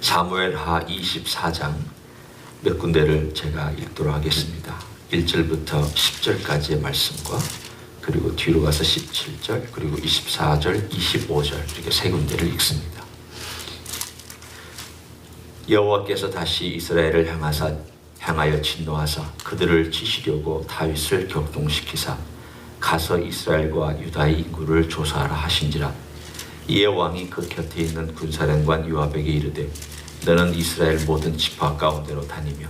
사무엘하 24장 몇 군데를 제가 읽도록 하겠습니다. 1절부터 10절까지의 말씀과 그리고 뒤로 가서 17절 그리고 24절, 25절 이렇게 세 군데를 읽습니다. 여호와께서 다시 이스라엘을 향하여 진노하사 그들을 치시려고 다윗을 격동시키사 가서 이스라엘과 유다의 인구를 조사하라 하신지라. 이에 왕이 그 곁에 있는 군사령관 요압에게 이르되 너는 이스라엘 모든 지파 가운데로 다니며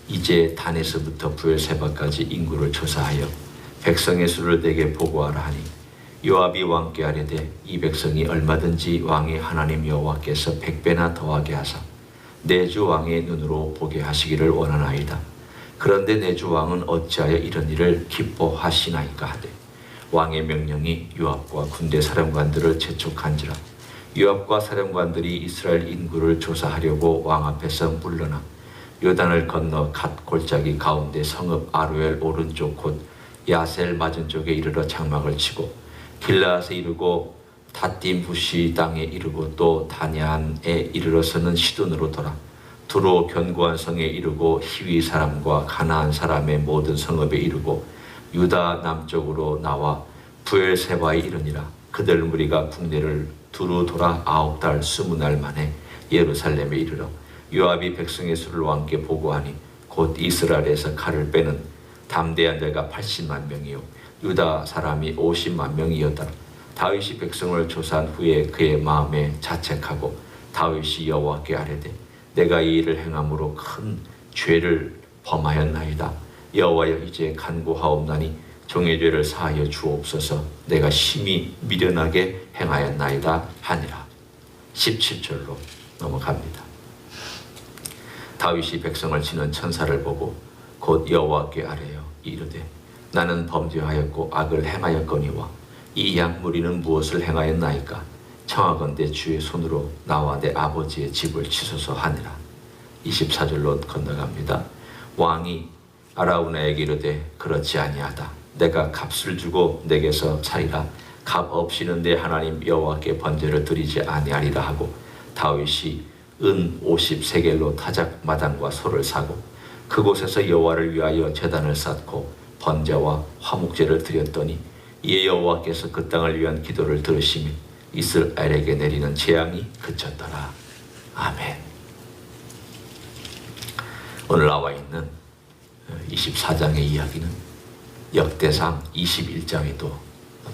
이제 단에서부터 브엘세바까지 인구를 조사하여 백성의 수를 내게 보고하라 하니 요압이 왕께 아뢰되 이 백성이 얼마든지 왕의 하나님 여호와께서 100배나 더하게 하사 내 주 왕의 눈으로 보게 하시기를 원하나이다. 그런데 내 주 왕은 어찌하여 이런 일을 기뻐하시나이까 하되 왕의 명령이 요압과 군대 사령관들을 재촉한지라. 요압과 사령관들이 이스라엘 인구를 조사하려고 왕 앞에서 물러나 요단을 건너 갓 골짜기 가운데 성읍 아루엘 오른쪽 곧 야셀 맞은쪽에 이르러 장막을 치고 길라앗에 이르고 다딤 부시 땅에 이르고 또 다냐안에 이르러서는 시돈으로 돌아 두로 견고한 성에 이르고 히위 사람과 가나안 사람의 모든 성읍에 이르고 유다 남쪽으로 나와 브엘세바에 이르니라. 그들 무리가 국내를 두루 돌아 9달 20날 만에 예루살렘에 이르러 요압이 백성의 수를 왕께 보고하니 곧 이스라엘에서 칼을 빼는 담대한 자가 80만 명이요 유다 사람이 50만 명이었더라. 다윗이 백성을 조사한 후에 그의 마음에 자책하고 다윗이 여호와께 아뢰되 내가 이 일을 행함으로 큰 죄를 범하였나이다. 여호와여 이제 간구하옵나니 종의 죄를 사하여 주옵소서. 내가 심히 미련하게 행하였나이다 하니라. 17절로 넘어갑니다. 다윗이 백성을 치는 천사를 보고 곧 여호와께 아뢰어 이르되 나는 범죄하였고 악을 행하였거니와 이 양무리는 무엇을 행하였나이까? 청하건대 주의 손으로 나와 내 아버지의 집을 치소서 하니라. 24절로 건너갑니다. 왕이 아라우나에게 이르되 그렇지 아니하다. 내가 값을 주고 내게서 살이라. 값 없이는 내 하나님 여호와께 번제를 드리지 아니하리라 하고 다윗이 은 50세겔로 타작 마당과 소를 사고 그곳에서 여호와를 위하여 제단을 쌓고 번제와 화목제를 드렸더니 이에 여호와께서 그 땅을 위한 기도를 들으시며 이스라엘에게 내리는 재앙이 그쳤더라. 아멘. 오늘 나와 있는 24장의 이야기는 역대상 21장에도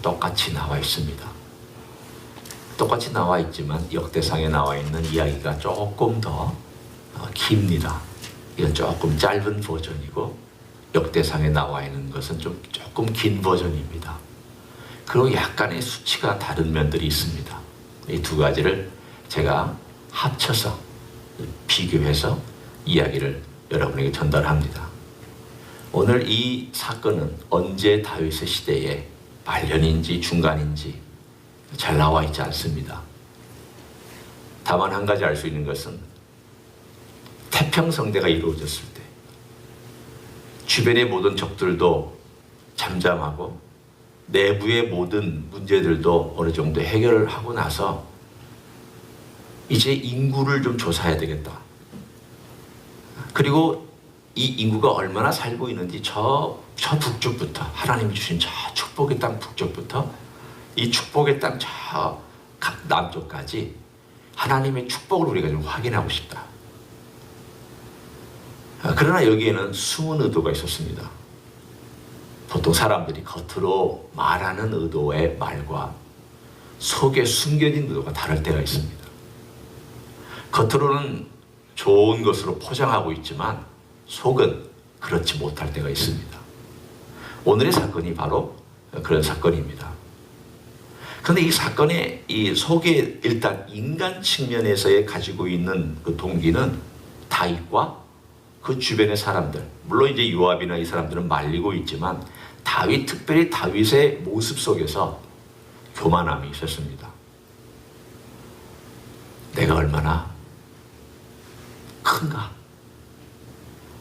똑같이 나와 있습니다. 똑같이 나와 있지만 역대상에 나와 있는 이야기가 조금 더 깁니다. 이건 조금 짧은 버전이고 역대상에 나와 있는 것은 조금 긴 버전입니다. 그리고 약간의 수치가 다른 면들이 있습니다. 이 두 가지를 제가 합쳐서 비교해서 이야기를 여러분에게 전달합니다. 오늘 이 사건은 언제 다윗의 시대에 말년인지 중간인지 잘 나와 있지 않습니다. 다만 한 가지 알 수 있는 것은 태평성대가 이루어졌을 때 주변의 모든 적들도 잠잠하고 내부의 모든 문제들도 어느 정도 해결을 하고 나서 이제 인구를 좀 조사해야 되겠다. 그리고 이 인구가 얼마나 살고 있는지 저 북쪽부터 하나님이 주신 저 축복의 땅 북쪽부터 이 축복의 땅 저 남쪽까지 하나님의 축복을 우리가 좀 확인하고 싶다. 그러나 여기에는 숨은 의도가 있었습니다. 보통 사람들이 겉으로 말하는 의도의 말과 속에 숨겨진 의도가 다를 때가 있습니다. 겉으로는 좋은 것으로 포장하고 있지만 속은 그렇지 못할 때가 있습니다. 오늘의 사건이 바로 그런 사건입니다. 그런데 이 사건의 이 속에 일단 인간 측면에서의 가지고 있는 그 동기는 다윗과 그 주변의 사람들, 물론 이제 요압이나 이 사람들은 말리고 있지만 특별히 다윗의 모습 속에서 교만함이 있었습니다. 내가 얼마나 큰가?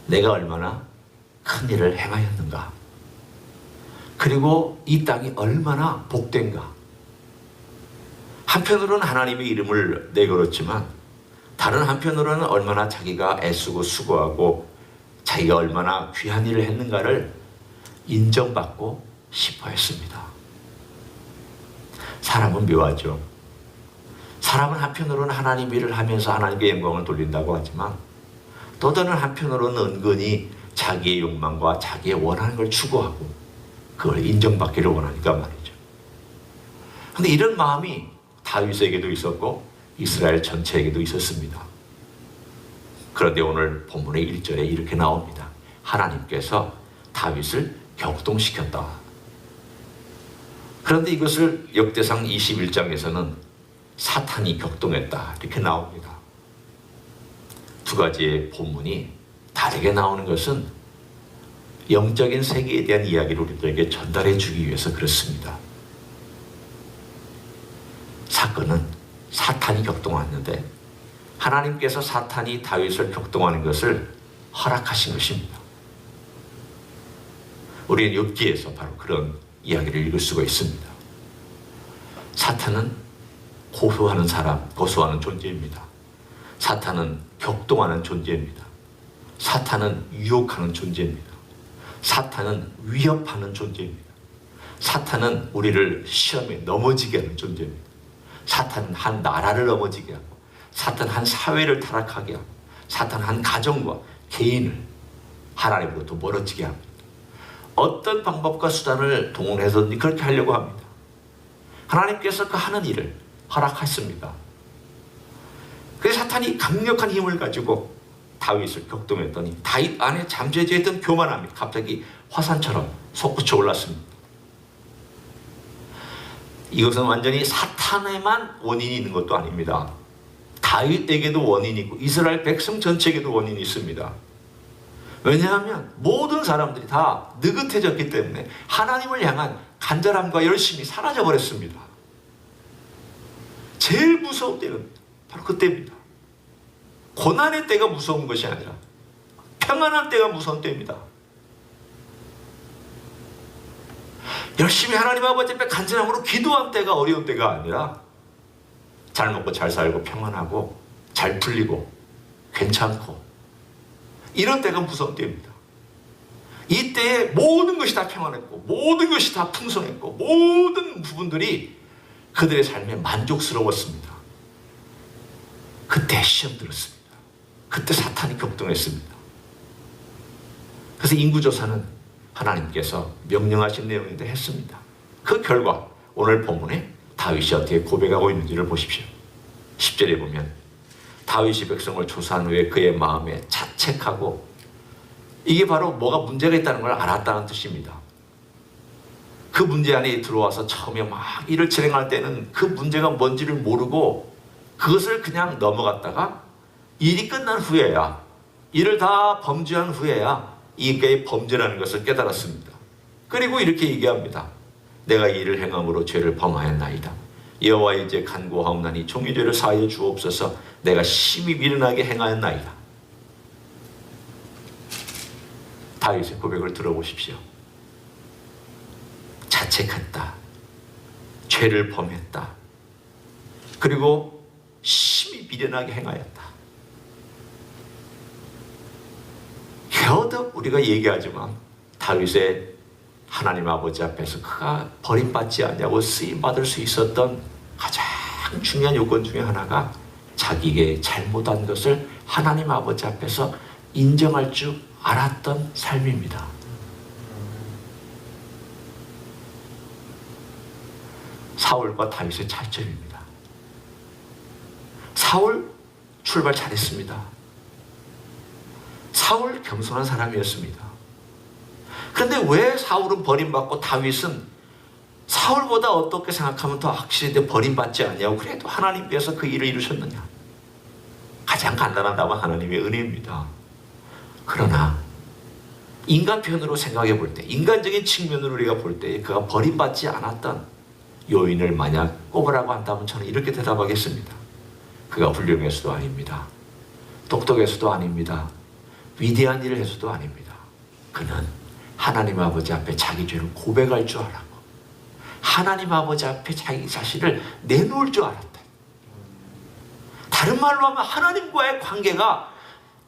내가 얼마나 큰 일을 행하였는가? 그리고 이 땅이 얼마나 복된가? 한편으로는 하나님의 이름을 내걸었지만 다른 한편으로는 얼마나 자기가 애쓰고 수고하고 자기가 얼마나 귀한 일을 했는가를 인정받고 싶어 했습니다. 사람은 묘하죠. 사람은 한편으로는 하나님 일을 하면서 하나님께 영광을 돌린다고 하지만 또 다른 한편으로는 은근히 자기의 욕망과 자기의 원하는 걸 추구하고 그걸 인정받기를 원하니까 말이죠. 그런데 이런 마음이 다윗에게도 있었고 이스라엘 전체에게도 있었습니다. 그런데 오늘 본문의 1절에 이렇게 나옵니다. 하나님께서 다윗을 격동시켰다. 그런데 이것을 역대상 21장에서는 사탄이 격동했다 이렇게 나옵니다. 두 가지의 본문이 다르게 나오는 것은 영적인 세계에 대한 이야기를 우리들에게 전달해 주기 위해서 그렇습니다. 사건은 사탄이 격동했는데 하나님께서 사탄이 다윗을 격동하는 것을 허락하신 것입니다. 우리는 욥기에서 바로 그런 이야기를 읽을 수가 있습니다. 사탄은 고소하는 존재입니다. 사탄은 격동하는 존재입니다. 사탄은 유혹하는 존재입니다. 사탄은 위협하는 존재입니다. 사탄은 우리를 시험에 넘어지게 하는 존재입니다. 사탄은 한 나라를 넘어지게 하고 사탄은 한 사회를 타락하게 하고 사탄은 한 가정과 개인을 하나님으로부터 멀어지게 합니다. 어떤 방법과 수단을 동원해서든지 그렇게 하려고 합니다. 하나님께서 그 하는 일을 허락했습니다. 그래서 사탄이 강력한 힘을 가지고 다윗을 격동했더니 다윗 안에 잠재져 있던 교만함이 갑자기 화산처럼 솟구쳐 올랐습니다. 이것은 완전히 사탄에만 원인이 있는 것도 아닙니다. 다윗에게도 원인이 있고 이스라엘 백성 전체에게도 원인이 있습니다. 왜냐하면 모든 사람들이 다 느긋해졌기 때문에 하나님을 향한 간절함과 열심이 사라져버렸습니다. 제일 무서운 때는 바로 그때입니다. 고난의 때가 무서운 것이 아니라 평안한 때가 무서운 때입니다. 열심히 하나님 아버지 앞에 간절함으로 기도한 때가 어려운 때가 아니라 잘 먹고 잘 살고 평안하고 잘 풀리고 괜찮고 이런 때가 무서운 때입니다. 이때에 모든 것이 다 평안했고 모든 것이 다 풍성했고 모든 부분들이 그들의 삶에 만족스러웠습니다. 그때 시험 들었습니다. 그때 사탄이 격동했습니다. 그래서 인구조사는 하나님께서 명령하신 내용인데 했습니다. 그 결과 오늘 본문에 다윗이 어떻게 고백하고 있는지를 보십시오. 10절에 보면 다윗이 백성을 조사한 후에 그의 마음에 자책하고 이게 바로 뭐가 문제가 있다는 걸 알았다는 뜻입니다. 그 문제 안에 들어와서 처음에 막 일을 진행할 때는 그 문제가 뭔지를 모르고 그것을 그냥 넘어갔다가 일이 끝난 후에야 일을 다 범죄한 후에야 이게 범죄라는 것을 깨달았습니다. 그리고 이렇게 얘기합니다. 내가 이 일을 행함으로 죄를 범하였나이다. 여호와의 이제 간구하옵나니 종의 죄를 사하여 주옵소서. 내가 심히 미련하게 행하였나이다. 다윗의 고백을 들어보십시오. 자책했다. 죄를 범했다. 그리고 심히 미련하게 행하였다. 겨우덕 우리가 얘기하지만 다윗의 하나님 아버지 앞에서 그가 버림받지 않냐고 쓰임받을 수 있었던 가장 중요한 요건 중에 하나가 자기에게 잘못한 것을 하나님 아버지 앞에서 인정할 줄 알았던 삶입니다. 사울과 다윗의 차이점입니다. 사울 출발 잘했습니다. 사울 겸손한 사람이었습니다. 그런데 왜 사울은 버림받고 다윗은 사울보다 어떻게 생각하면 더 확실히 버림받지 않냐고 그래도 하나님께서 그 일을 이루셨느냐. 가장 간단한 답은 하나님의 은혜입니다. 그러나 인간 편으로 생각해 볼 때, 인간적인 측면으로 우리가 볼 때 그가 버림받지 않았던 요인을 만약 꼽으라고 한다면 저는 이렇게 대답하겠습니다. 그가 훌륭해서도 아닙니다. 똑똑해서도 아닙니다. 위대한 일을 해서도 아닙니다. 그는 하나님 아버지 앞에 자기 죄를 고백할 줄 알았고 하나님 아버지 앞에 자기 자신을 내놓을 줄 알았다. 다른 말로 하면 하나님과의 관계가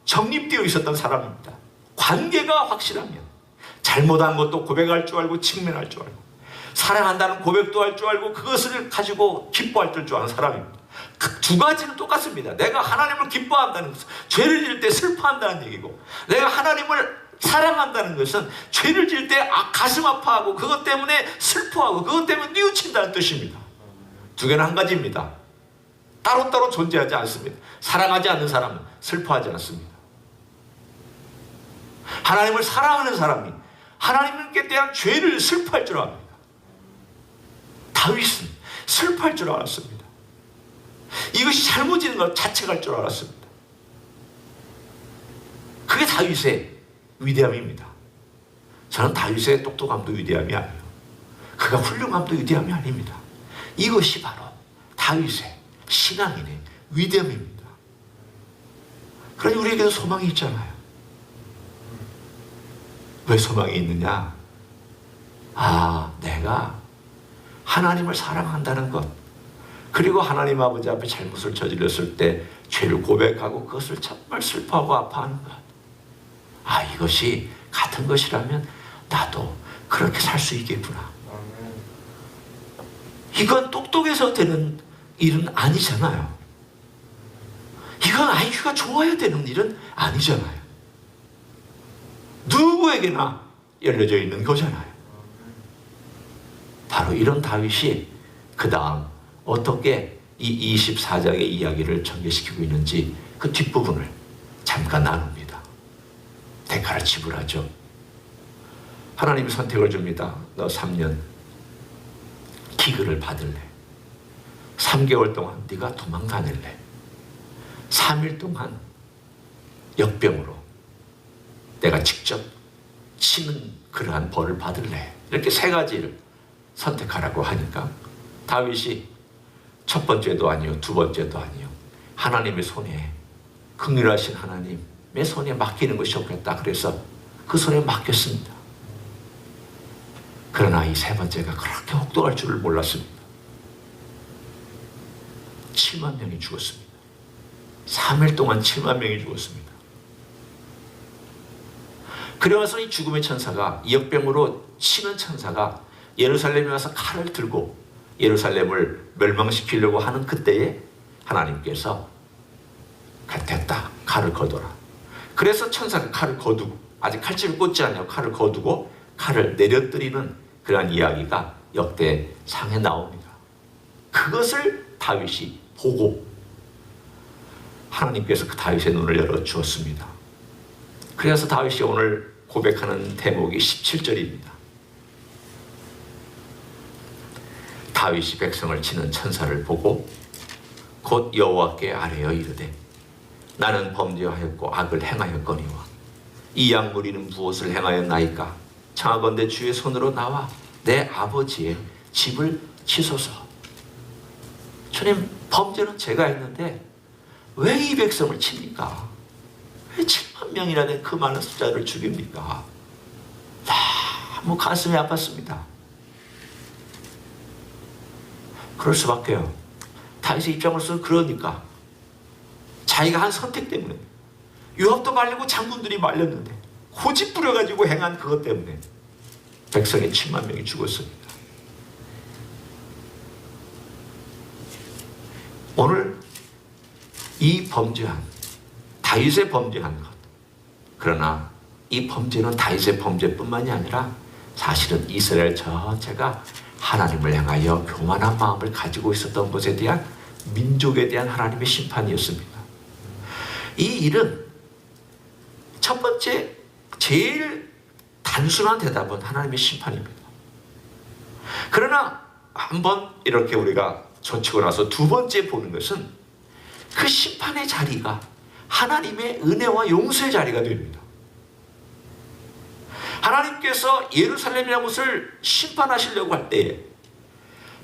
정립되어 있었던 사람입니다. 관계가 확실하면 잘못한 것도 고백할 줄 알고 직면할 줄 알고 사랑한다는 고백도 할 줄 알고 그것을 가지고 기뻐할 줄 아는 사람입니다. 그 두 가지는 똑같습니다. 내가 하나님을 기뻐한다는 것은 죄를 지을 때 슬퍼한다는 얘기고, 내가 하나님을 사랑한다는 것은 죄를 지을 때 가슴 아파하고 그것 때문에 슬퍼하고 그것 때문에 뉘우친다는 뜻입니다. 두 개는 한 가지입니다. 따로따로 존재하지 않습니다. 사랑하지 않는 사람은 슬퍼하지 않습니다. 하나님을 사랑하는 사람이 하나님께 대한 죄를 슬퍼할 줄 압니다. 다윗은 슬퍼할 줄 알았습니다. 이것이 잘못인 것 자체가 할 줄 알았습니다. 그게 다윗의 위대함입니다. 저는 다윗의 똑똑함도 위대함이 아니에요. 그가 훌륭함도 위대함이 아닙니다. 이것이 바로 다윗의 신앙인의 위대함입니다. 그러니 우리에게는 소망이 있잖아요. 왜 소망이 있느냐? 내가 하나님을 사랑한다는 것, 그리고 하나님 아버지 앞에 잘못을 저질렀을 때 죄를 고백하고 그것을 정말 슬퍼하고 아파하는 것, 이것이 같은 것이라면 나도 그렇게 살 수 있겠구나. 이건 똑똑해서 되는 일은 아니잖아요. 이건 IQ가 좋아야 되는 일은 아니잖아요. 누구에게나 열려져 있는 거잖아요. 바로 이런 다윗이 그 다음 어떻게 이 24장의 이야기를 전개시키고 있는지 그 뒷부분을 잠깐 나눕니다. 대가를 지불하죠. 하나님이 선택을 줍니다. 너 3년 기근을 받을래? 3개월 동안 네가 도망 다닐래? 3일 동안 역병으로 내가 직접 치는 그러한 벌을 받을래? 이렇게 세 가지를 선택하라고 하니까 다윗이 첫 번째도 아니요, 두 번째도 아니요, 하나님의 손에, 긍휼하신 하나님의 손에 맡기는 것이 없겠다. 그래서 그 손에 맡겼습니다. 그러나 이 세 번째가 그렇게 혹독할 줄을 몰랐습니다. 7만 명이 죽었습니다. 3일 동안 7만 명이 죽었습니다. 그러면서 이 죽음의 천사가, 역병으로 치는 천사가 예루살렘에 와서 칼을 들고 예루살렘을 멸망시키려고 하는 그때에 하나님께서 됐다, 칼을 거둬라. 그래서 천사가 칼을 거두고, 아직 칼집이 꽂지 않냐고 칼을 거두고 칼을 내려뜨리는 그러한 이야기가 역대상에 나옵니다. 그것을 다윗이 보고 하나님께서 그 다윗의 눈을 열어주었습니다. 그래서 다윗이 오늘 고백하는 대목이 17절입니다. 다윗이 백성을 치는 천사를 보고 곧 여호와께 아뢰어 이르되 나는 범죄하였고 악을 행하였거니와 이 양무리는 무엇을 행하였나이까? 청하건대 주의 손으로 나와 내 아버지의 집을 치소서. 주님, 범죄는 제가 했는데 왜 이 백성을 칩니까? 왜 7만 명이라는 그 많은 숫자를 죽입니까? 너무 가슴이 아팠습니다. 그럴 수밖에요. 다윗의 입장으로서는 그러니까 자기가 한 선택 때문에, 요압도 말리고 장군들이 말렸는데 고집 부려가지고 행한 그것 때문에 백성의 7만 명이 죽었습니다. 오늘 이 범죄한, 다윗의 범죄한 것, 그러나 이 범죄는 다윗의 범죄뿐만이 아니라 사실은 이스라엘 전체가 하나님을 향하여 교만한 마음을 가지고 있었던 것에 대한, 민족에 대한 하나님의 심판이었습니다. 이 일은 첫 번째, 제일 단순한 대답은 하나님의 심판입니다. 그러나 한번 이렇게 우리가 젖히고 나서 두 번째 보는 것은 그 심판의 자리가 하나님의 은혜와 용서의 자리가 됩니다. 하나님께서 예루살렘이라는 곳을 심판하시려고 할 때에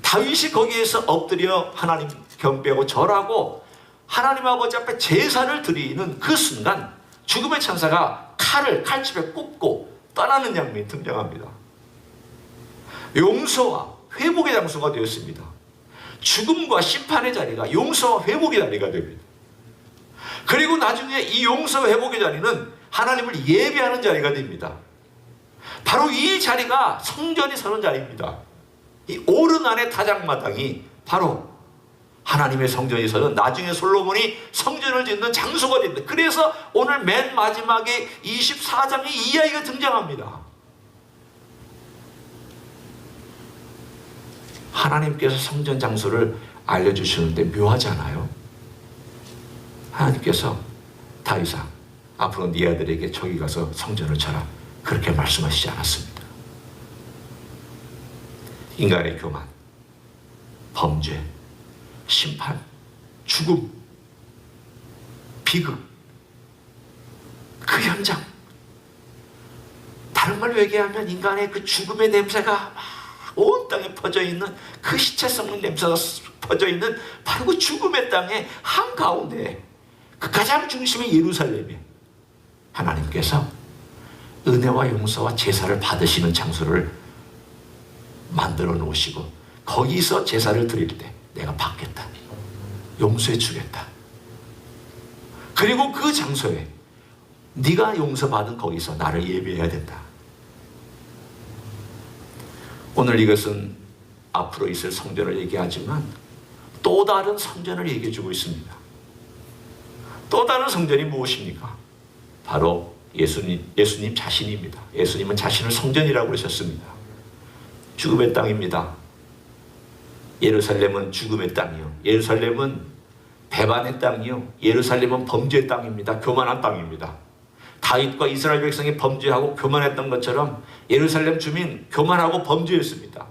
다윗이 거기에서 엎드려 하나님 경배하고 절하고 하나님 아버지 앞에 제사를 드리는 그 순간 죽음의 천사가 칼집에 꽂고 떠나는 장면이 등장합니다. 용서와 회복의 장소가 되었습니다. 죽음과 심판의 자리가 용서와 회복의 자리가 됩니다. 그리고 나중에 이 용서 회복의 자리는 하나님을 예배하는 자리가 됩니다. 바로 이 자리가 성전이 서는 자리입니다. 이 오르난의 타작마당이 바로 하나님의 성전이 서는, 나중에 솔로몬이 성전을 짓는 장소가 됩니다. 그래서 오늘 맨 마지막에 24장에 이 이야기가 등장합니다. 하나님께서 성전 장소를 알려주시는데 묘하지 않아요? 하나님께서 다윗아, 앞으로 네 아들에게 저기 가서 성전을 쳐라, 그렇게 말씀하시지 않았습니다. 인간의 교만, 범죄, 심판, 죽음, 비극, 그 현장, 다른 말로 얘기하면 인간의 그 죽음의 냄새가 온 땅에 퍼져있는, 그 시체 썩는 냄새가 퍼져있는 바로 그 죽음의 땅의 한가운데, 그 가장 중심의 예루살렘에 하나님께서 은혜와 용서와 제사를 받으시는 장소를 만들어 놓으시고, 거기서 제사를 드릴 때 내가 받겠다, 용서해 주겠다. 그리고 그 장소에 네가 용서받은 거기서 나를 예배해야 된다. 오늘 이것은 앞으로 있을 성전을 얘기하지만 또 다른 성전을 얘기해 주고 있습니다. 또 다른 성전이 무엇입니까? 바로 예수님 자신입니다. 예수님은 자신을 성전이라고 그러셨습니다. 죽음의 땅입니다. 예루살렘은 죽음의 땅이요, 예루살렘은 배반의 땅이요, 예루살렘은 범죄의 땅입니다. 교만한 땅입니다. 다윗과 이스라엘 백성이 범죄하고 교만했던 것처럼 예루살렘 주민 교만하고 범죄했습니다.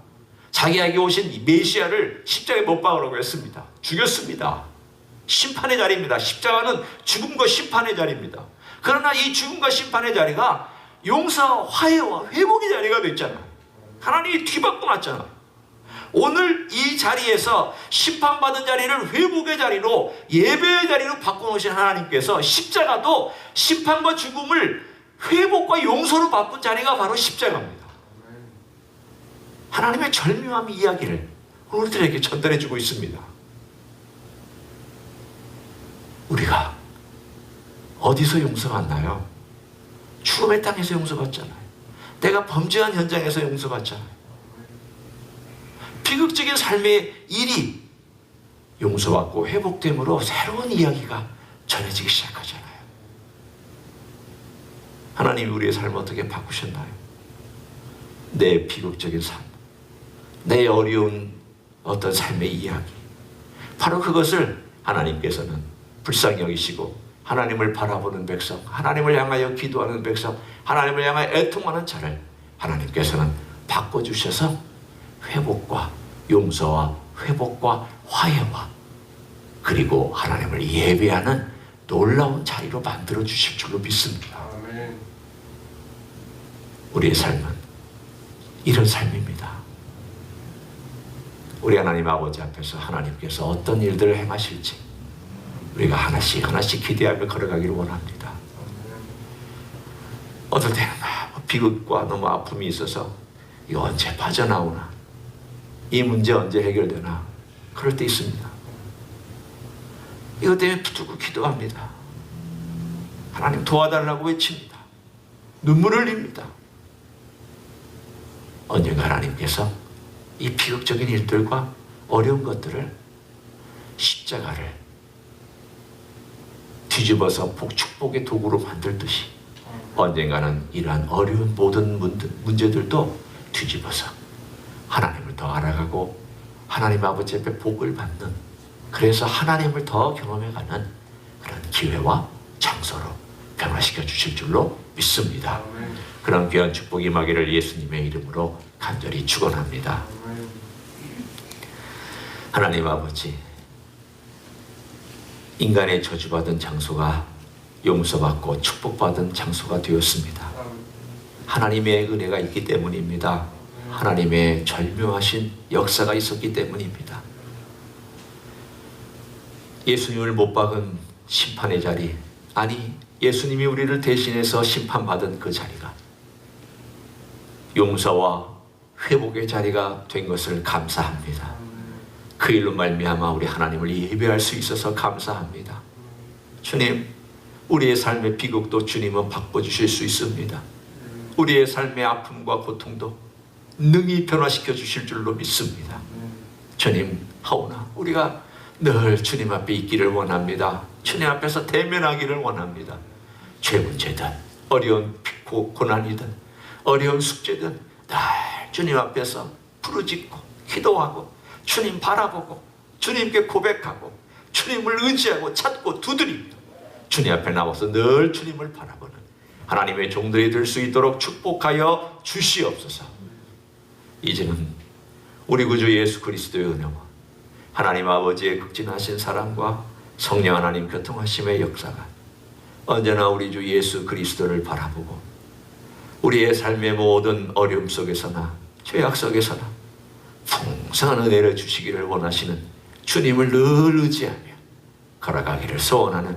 자기에게 오신 메시아를 십자가에 못 박으라고 했습니다. 죽였습니다. 심판의 자리입니다. 십자가는 죽음과 심판의 자리입니다. 그러나 이 죽음과 심판의 자리가 용서와 화해와 회복의 자리가 됐잖아요. 하나님이 뒤바꿔 놨잖아요. 오늘 이 자리에서 심판받은 자리를 회복의 자리로, 예배의 자리로 바꿔놓으신 하나님께서 십자가도 심판과 죽음을 회복과 용서로 바꾼 자리가 바로 십자가입니다. 하나님의 절묘한 이야기를 우리들에게 전달해주고 있습니다. 우리가 어디서 용서받나요? 죽음의 땅에서 용서받잖아요. 내가 범죄한 현장에서 용서받잖아요. 비극적인 삶의 일이 용서받고 회복됨으로 새로운 이야기가 전해지기 시작하잖아요. 하나님이 우리의 삶을 어떻게 바꾸셨나요? 내 비극적인 삶, 내 어려운 어떤 삶의 이야기, 바로 그것을 하나님께서는 불쌍히 여기시고 하나님을 바라보는 백성, 하나님을 향하여 기도하는 백성, 하나님을 향하여 애통하는 자를 하나님께서는 바꿔주셔서 회복과 용서와 회복과 화해와 그리고 하나님을 예배하는 놀라운 자리로 만들어 주실 줄로 믿습니다. 우리의 삶은 이런 삶입니다. 우리 하나님 아버지 앞에서 하나님께서 어떤 일들을 행하실지 우리가 하나씩 하나씩 기대하며 걸어가기를 원합니다. 어떨 때는 비극과 너무 아픔이 있어서 이거 언제 빠져나오나, 이 문제 언제 해결되나, 그럴 때 있습니다. 이것 때문에 붙들고 기도합니다. 하나님 도와달라고 외칩니다. 눈물을 흘립니다. 언젠가 하나님께서 이 비극적인 일들과 어려운 것들을 십자가를 뒤집어서 축복의 도구로 만들듯이 언젠가는 이러한 어려운 모든 문제들도 뒤집어서 하나님을 더 알아가고 하나님 아버지 앞에 복을 받는, 그래서 하나님을 더 경험해가는 그런 기회와 장소로 변화시켜 주실 줄로 믿습니다. 그런 귀한 축복이 임하기를 예수님의 이름으로 간절히 축원합니다. 하나님 아버지, 인간의 저주받은 장소가 용서받고 축복받은 장소가 되었습니다. 하나님의 은혜가 있기 때문입니다. 하나님의 절묘하신 역사가 있었기 때문입니다. 예수님을 못 박은 심판의 자리, 아니 예수님이 우리를 대신해서 심판받은 그 자리가 용서와 회복의 자리가 된 것을 감사합니다. 그 일로 말미암아 우리 하나님을 예배할 수 있어서 감사합니다. 주님, 우리의 삶의 비극도 주님은 바꿔주실 수 있습니다. 우리의 삶의 아픔과 고통도 능히 변화시켜 주실 줄로 믿습니다. 주님, 하오나 우리가 늘 주님 앞에 있기를 원합니다. 주님 앞에서 대면하기를 원합니다. 죄 문제든 어려운 고난이든 어려운 숙제든 늘 주님 앞에서 부르짖고 기도하고 주님 바라보고 주님께 고백하고 주님을 의지하고 찾고 두드립니다. 주님 앞에 나와서 늘 주님을 바라보는 하나님의 종들이 될 수 있도록 축복하여 주시옵소서. 이제는 우리 구주 예수 그리스도의 은혜와 하나님 아버지의 극진하신 사랑과 성령 하나님 교통하심의 역사가 언제나 우리 주 예수 그리스도를 바라보고 우리의 삶의 모든 어려움 속에서나 죄악 속에서나 풍성한 은혜를 주시기를 원하시는 주님을 늘 의지하며 걸어가기를 소원하는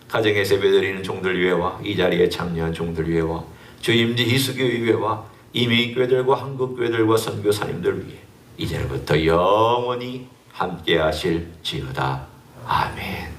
가정에 세배드리는 종들 위해와 이 자리에 참여한 종들 위해와 주 임지 희수교회 위해와 이미 교회들과 한국 교회들과 선교사님들 위해 이제부터 영원히 함께 하실지어다. 아멘.